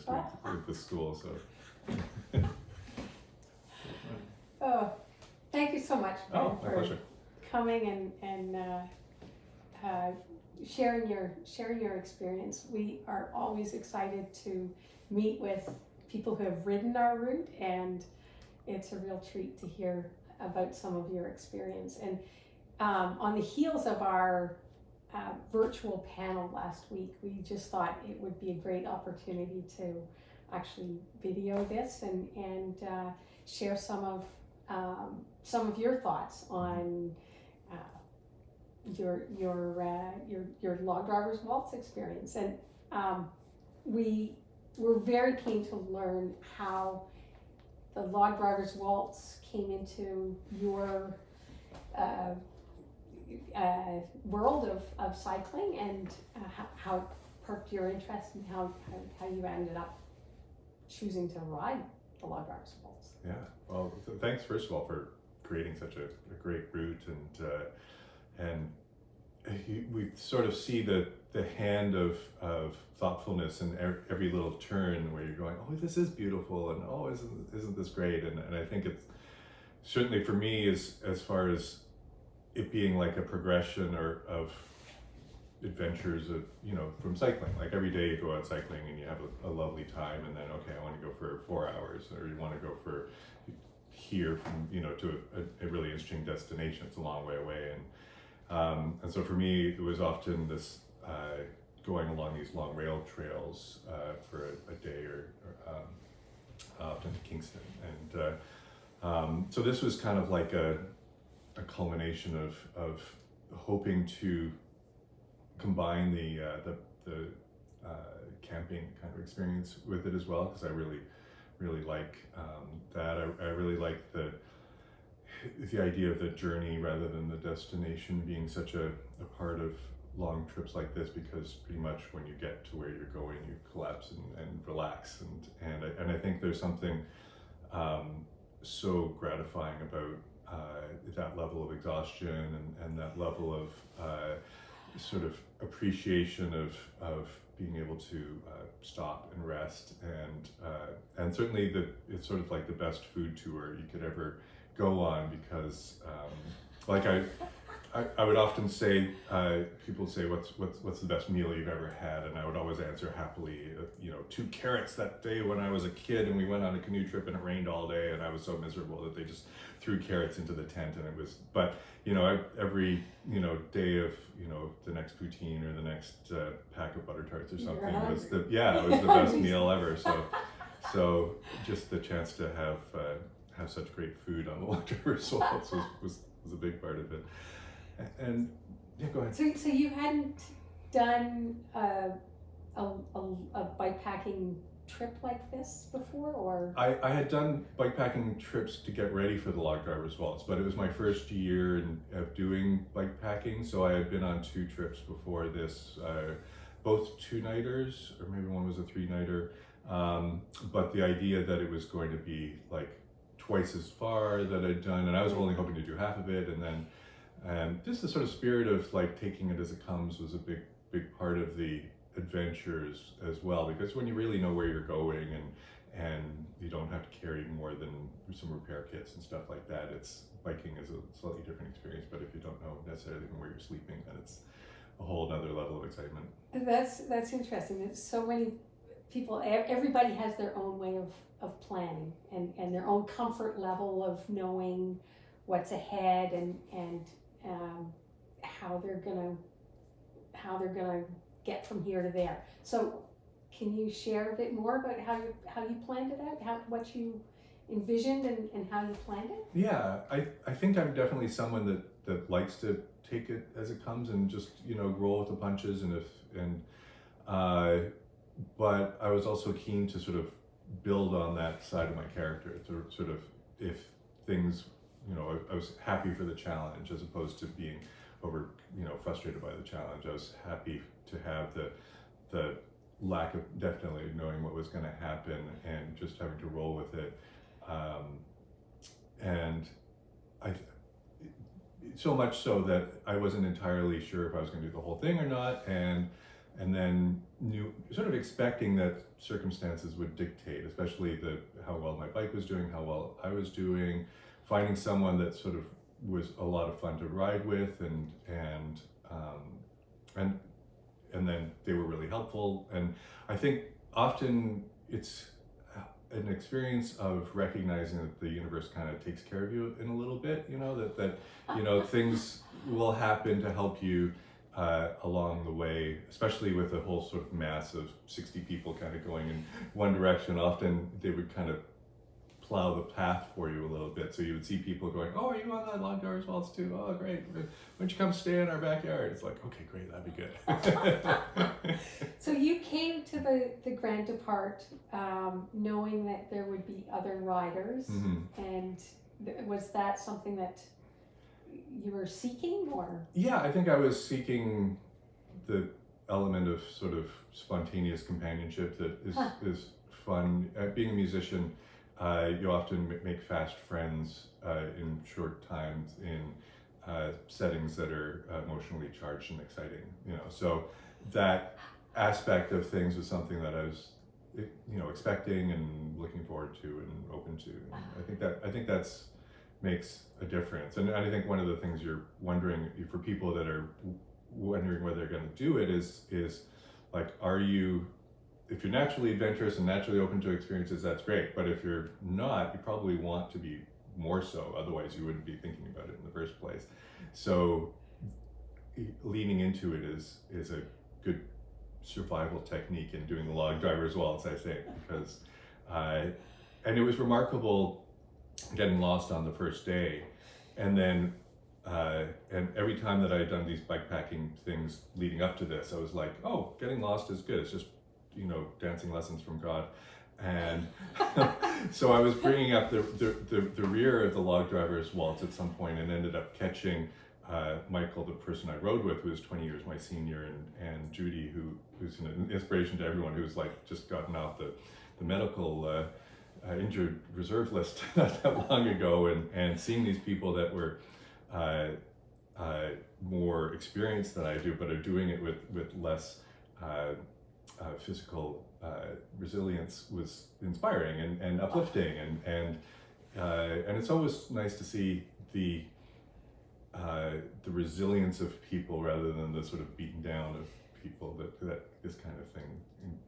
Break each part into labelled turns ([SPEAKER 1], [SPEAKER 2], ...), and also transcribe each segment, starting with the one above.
[SPEAKER 1] next week with the school. So.
[SPEAKER 2] Oh, thank you so much, Ben,
[SPEAKER 1] Oh, my
[SPEAKER 2] for
[SPEAKER 1] pleasure.
[SPEAKER 2] coming and sharing your experience. We are always excited to meet with people who have ridden our route, and it's a real treat to hear about some of your experience. And on the heels of our virtual panel last week, we just thought it would be a great opportunity to actually video this and share some of your thoughts on your log driver's waltz experience. And we were very keen to learn how the log driver's waltz came into your world of cycling, and how it perked your interest, and how you ended up choosing to ride the log driver's waltz.
[SPEAKER 1] Yeah, well, thanks first of all for creating such a great route, and we sort of see the hand of thoughtfulness in every little turn where you're going, oh, this is beautiful, and oh, isn't this great? And I think it's certainly for me as far as it being like a progression of adventures of, from cycling. Like every day you go out cycling and you have a lovely time, and then, okay, I want to go for 4 hours, or you want to go for here from, to a really interesting destination. It's a long way away. And so for me, it was often this going along these long rail trails for a day or often to Kingston. And so this was kind of like a culmination of hoping to combine the camping kind of experience with it as well, because I really like that. I really like the idea of the journey rather than the destination being such a part of long trips like this, because pretty much when you get to where you're going, you collapse and relax, and I think there's something so gratifying about that level of exhaustion and that level of sort of appreciation of being able to stop and rest, and certainly it's sort of like the best food tour you could ever go on, because like I would often say, people would say, what's the best meal you've ever had? And I would always answer happily, 2 carrots that day when I was a kid, and we went on a canoe trip and it rained all day, and I was so miserable that they just threw carrots into the tent, and it was, but every day of the next poutine or the next pack of butter tarts or something was the best meal ever. So just the chance to have such great food on the log driver's waltz was a big part of it. And yeah, go ahead.
[SPEAKER 2] So you hadn't done a bikepacking trip like this before, or?
[SPEAKER 1] I had done bikepacking trips to get ready for the log driver's waltz, but it was my first year of doing bikepacking, so I had been on 2 trips before this, both 2-nighters, or maybe one was a 3-nighter, but the idea that it was going to be like twice as far that I'd done, and I was only hoping to do half of it, and then just the sort of spirit of like taking it as it comes was a big part of the adventures as well, because when you really know where you're going and you don't have to carry more than some repair kits and stuff like that, biking is a slightly different experience. But if you don't know necessarily even where you're sleeping, then it's a whole other level of excitement.
[SPEAKER 2] That's interesting. There's so many people, everybody has their own way of planning and their own comfort level of knowing what's ahead and how they're gonna get from here to there. So can you share a bit more about how you planned it out, what you envisioned and how you planned it?
[SPEAKER 1] Yeah, I think I'm definitely someone that likes to take it as it comes and just roll with the punches, but I was also keen to sort of build on that side of my character, to sort of, if things, I was happy for the challenge as opposed to being frustrated by the challenge. I was happy to have the lack of definitely knowing what was going to happen and just having to roll with it. And so much so that I wasn't entirely sure if I was going to do the whole thing or not. And and then sort of expecting that circumstances would dictate, especially how well my bike was doing, how well I was doing, finding someone that sort of was a lot of fun to ride with, and then they were really helpful. And I think often it's an experience of recognizing that the universe kind of takes care of you in a little bit, that things will happen to help you along the way, especially with a whole sort of mass of 60 people kind of going in one direction. Often they would kind of plow the path for you a little bit. So you would see people going, "Oh, are you on that log drivers waltz too? Oh, great. Why don't you come stay in our backyard?" It's like, okay, great, that'd be good.
[SPEAKER 2] So you came to the Grand Depart knowing that there would be other riders, and was that something that you were seeking, or?
[SPEAKER 1] Yeah, I think I was seeking the element of sort of spontaneous companionship that is fun. Being a musician, you often make fast friends in short times in settings that are emotionally charged and exciting. So that aspect of things was something that I was, expecting and looking forward to and open to. And I think that's makes a difference. And I think one of the things you're wondering, for people that are wondering whether they're going to do it, is like, if you're naturally adventurous and naturally open to experiences, that's great. But if you're not, you probably want to be more so. Otherwise, you wouldn't be thinking about it in the first place. So leaning into it is a good survival technique in doing the log drivers waltz, I think, because and it was remarkable getting lost on the first day, and then and every time that I had done these bikepacking things leading up to this, I was like, oh, getting lost is good. It's just dancing lessons from God. And so I was bringing up the rear of the log drivers waltz at some point, and ended up catching Michael, the person I rode with, who was 20 years my senior, and Judy, who's an inspiration to everyone, who's like just gotten off the medical injured reserve list not that long ago, and seeing these people that were more experienced than I do, but are doing it with less physical resilience, was inspiring and uplifting, and it's always nice to see the resilience of people rather than the sort of beaten down of people that this kind of thing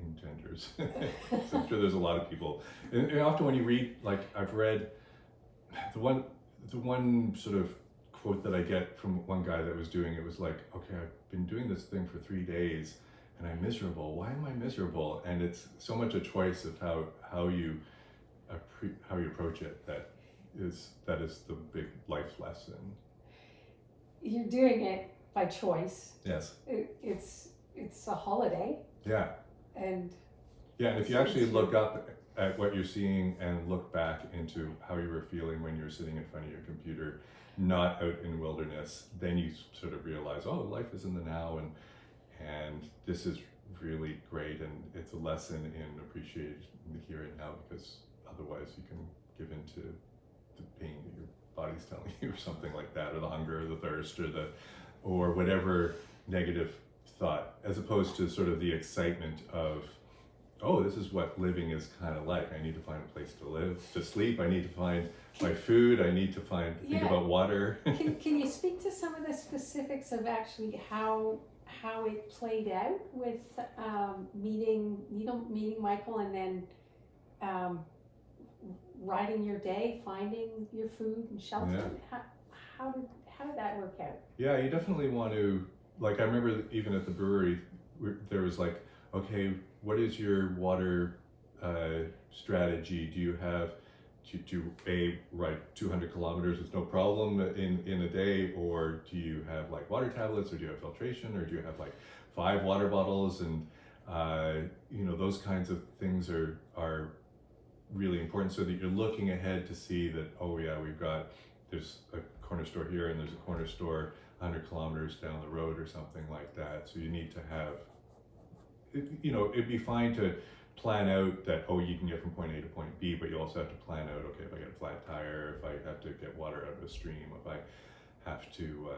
[SPEAKER 1] engenders. So I'm sure there's a lot of people, and often when you read, like I've read the one sort of quote that I get from one guy that was doing it was like, okay, I've been doing this thing for 3 days and I'm miserable. Why am I miserable? And it's so much a choice of how you approach it that is the big life lesson.
[SPEAKER 2] You're doing it by choice.
[SPEAKER 1] Yes.
[SPEAKER 2] It's a holiday.
[SPEAKER 1] Yeah.
[SPEAKER 2] And
[SPEAKER 1] if you actually look up at what you're seeing and look back into how you were feeling when you were sitting in front of your computer, not out in wilderness, then you sort of realize, oh, life is in the now, and this is really great, and it's a lesson in appreciating the here and now, because otherwise you can give into the pain that your body's telling you, or something like that, or the hunger, or the thirst, or whatever negative thought, as opposed to sort of the excitement of, oh, this is what living is kind of like. I need to find a place to live, to sleep. I need to find my food. I need to think about water.
[SPEAKER 2] Can you speak to some of the specifics of actually how it played out with meeting Michael, and then riding your day, finding your food and shelter? Yeah. How did that work out?
[SPEAKER 1] Yeah, you definitely want to, like, I remember even at the brewery, there was like, okay, what is your water strategy? Do you have to ride 200 kilometers with no problem in a day, or do you have like water tablets, or do you have filtration, or do you have like 5 water bottles? And those kinds of things are really important, so that you're looking ahead to see that, oh yeah, there's a corner store here and there's a corner store 100 kilometers down the road, or something like that. So you need to have, it'd be fine to plan out that, oh, you can get from point A to point B, but you also have to plan out, okay, if I get a flat tire, if I have to get water out of a stream, if I have to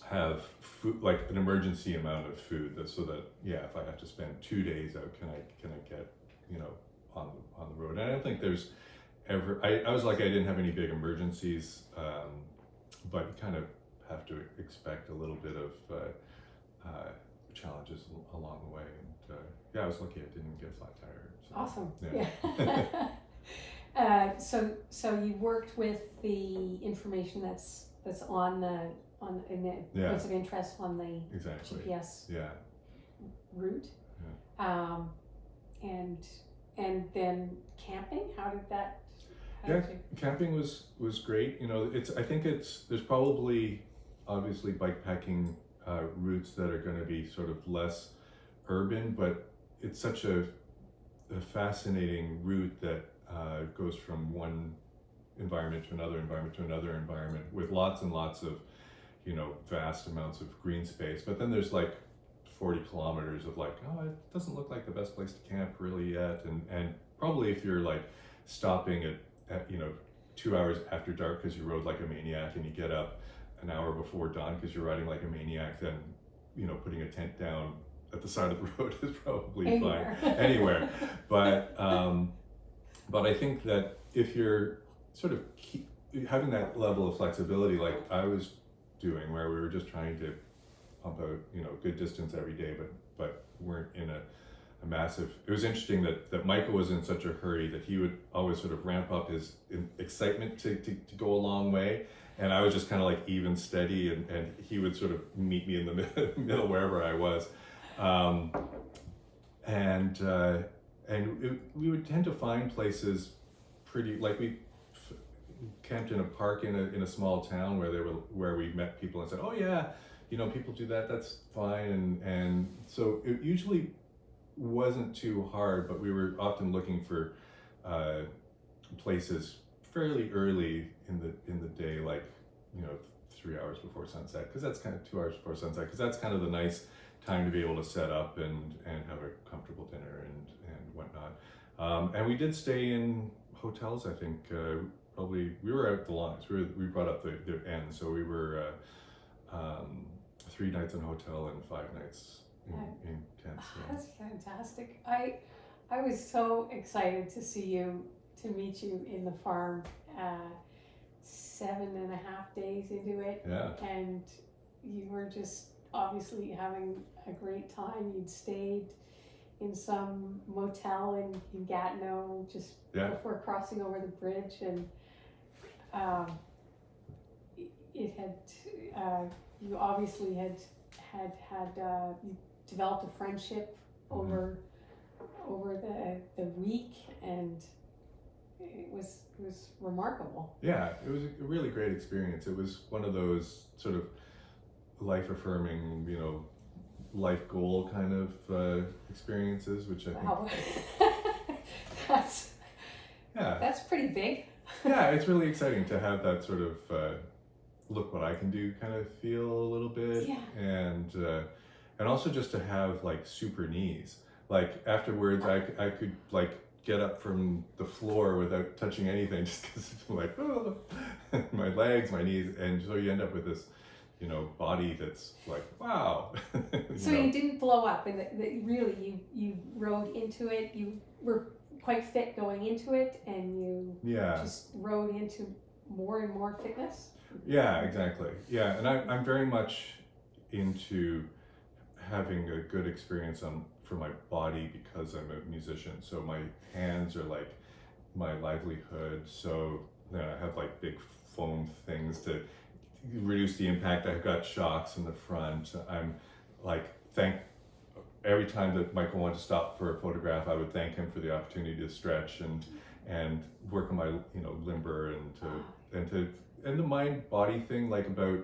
[SPEAKER 1] have food, like an emergency amount of food, so that if I have to spend 2 days out, can I get on the road? And I don't think there's ever. I was like, I didn't have any big emergencies, but you kind of have to expect a little bit of challenges along the way. And I was lucky I didn't get a flat tire. So,
[SPEAKER 2] Awesome.
[SPEAKER 1] Yeah.
[SPEAKER 2] So you worked with the information that's on the points of interest on the
[SPEAKER 1] Exactly.
[SPEAKER 2] GPS
[SPEAKER 1] Yeah.
[SPEAKER 2] route.
[SPEAKER 1] Yeah.
[SPEAKER 2] And then camping. How did that?
[SPEAKER 1] Camping was great. I think there's probably obviously bikepacking routes that are going to be sort of less urban, but it's such a fascinating route that goes from one environment to another environment with lots and lots of vast amounts of green space. But then there's like 40 kilometers of like, oh, it doesn't look like the best place to camp really yet, and probably if you're like stopping at 2 hours after dark because you rode like a maniac, and you get up an hour before dawn because you're riding like a maniac, then putting a tent down at the side of the road is probably
[SPEAKER 2] Anywhere.
[SPEAKER 1] fine anywhere. But I think that if you're sort of having that level of flexibility like I was doing, where we were just trying to pump out good distance every day, but weren't in a massive. It was interesting that Michael was in such a hurry that he would always sort of ramp up his excitement to go a long way, and I was just kind of like even steady, and he would sort of meet me in the middle wherever I was, we would tend to find places pretty, like we camped in a park in a small town where we met people and said, oh yeah, people do that, that's fine, and so it usually wasn't too hard, but we were often looking for places fairly early in the day, like 3 hours before sunset, because that's kind of 2 hours before sunset, because that's kind of the nice time to be able to set up and have a comfortable dinner and whatnot. And we did stay in hotels. I think probably we were out the longest. We brought up the end, so we were 3 nights in a hotel and 5 nights in tents. Yeah.
[SPEAKER 2] That's fantastic. I was so excited to meet you in the farm 7.5 days into it.
[SPEAKER 1] Yeah.
[SPEAKER 2] And you were just obviously having a great time. You'd stayed in some motel in Gatineau just before crossing over the bridge, and it had you obviously had you developed a friendship over the week, and it was remarkable.
[SPEAKER 1] Yeah, it was a really great experience. It was one of those sort of life affirming, life goal kind of experiences, which I think
[SPEAKER 2] that's pretty big.
[SPEAKER 1] Yeah, it's really exciting to have that sort of look what I can do kind of feel a little bit.
[SPEAKER 2] Yeah.
[SPEAKER 1] And also just to have like super knees. Like afterwards I could like get up from the floor without touching anything, just because I'm like, oh, my legs, my knees, and so you end up with this body that's like, wow.
[SPEAKER 2] You didn't blow up, and really you rode into it. You were quite fit going into it, and you just rode into more and more fitness.
[SPEAKER 1] Yeah, exactly. Yeah, and I'm very much into having a good experience for my body because I'm a musician. So my hands are like my livelihood. So I have like big foam things to reduce the impact. I've got shocks in the front. I'm like, every time that Michael wanted to stop for a photograph, I would thank him for the opportunity to stretch and work on my limber and the mind body thing, like about,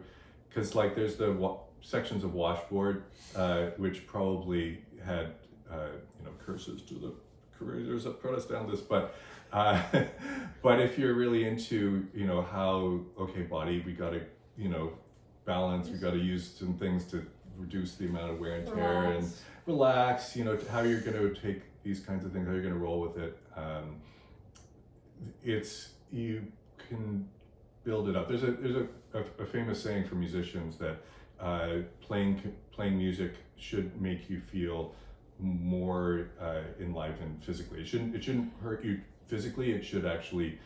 [SPEAKER 1] because like there's the sections of washboard which probably had curses to the curators that put us down this, but if you're really into how body, we got to balance, we got to use some things to reduce the amount of wear and tear and relax, how you're going to take these kinds of things, how you're going to roll with it. You can build it up. There's a famous saying for musicians that playing music should make you feel more enlivened physically. It shouldn't hurt you physically. It should actually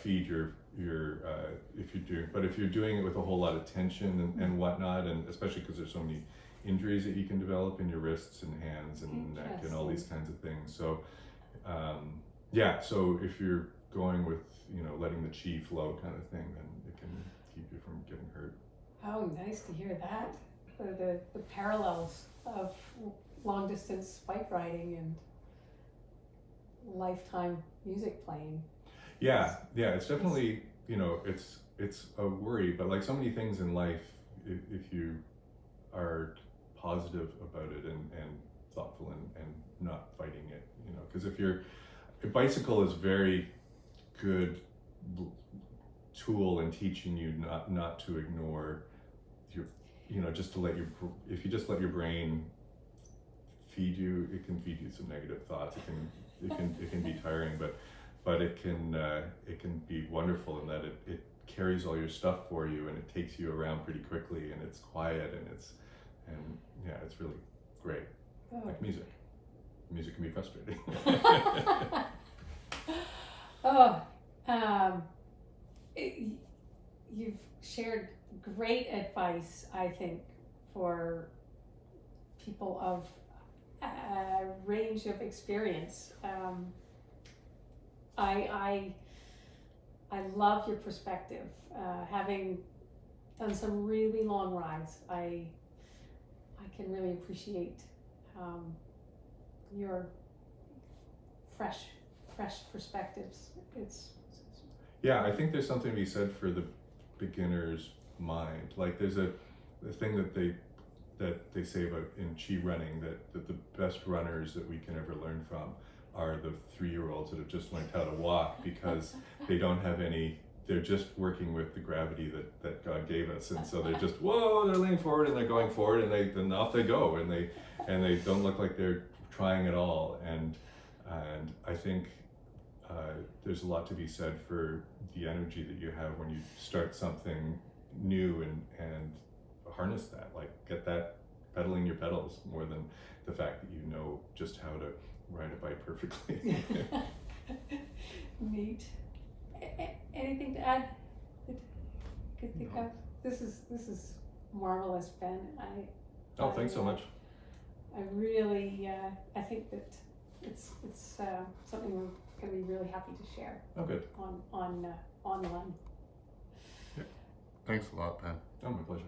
[SPEAKER 1] feed your if you're doing it with a whole lot of tension and whatnot, and especially because there's so many injuries that you can develop in your wrists and hands and neck and all these kinds of things. So so if you're going with letting the chi flow kind of thing, then it can keep you from getting hurt.
[SPEAKER 2] Oh, nice to hear that. The parallels of long distance bike riding and lifetime music playing.
[SPEAKER 1] Yeah, it's definitely, it's a worry, but like so many things in life, if you are positive about it and thoughtful and not fighting it, because a bicycle is very good tool in teaching you not to ignore your, just to if you just let your brain feed you, it can feed you some negative thoughts. It can be tiring, but it can be wonderful in that it carries all your stuff for you, and it takes you around pretty quickly, and it's quiet, and it's really great.
[SPEAKER 2] Oh.
[SPEAKER 1] Like music can be frustrating.
[SPEAKER 2] You've shared great advice, I think, for people of a range of experience. I love your perspective. Having done some really long rides, I can really appreciate your fresh perspectives.
[SPEAKER 1] I think there's something to be said for the beginner's mind. Like there's a thing that they say about in chi running that the best runners that we can ever learn from are the 3-year-olds that have just learned how to walk, because they don't have they're just working with the gravity that God gave us, and so they're just they're leaning forward and they're going forward, and then off they go, and they don't look like they're trying at all, and I think there's a lot to be said for the energy that you have when you start something new and harness that, like get that pedaling your pedals more than the fact that you know just how to ride a bike perfectly.
[SPEAKER 2] Neat. Anything to add that you could think of? This is marvelous, Ben.
[SPEAKER 1] Thanks so much.
[SPEAKER 2] I really I think that it's something we're going to be really happy to share.
[SPEAKER 1] Oh, good.
[SPEAKER 2] On online.
[SPEAKER 3] Thanks a lot, Ben.
[SPEAKER 1] Oh, my pleasure.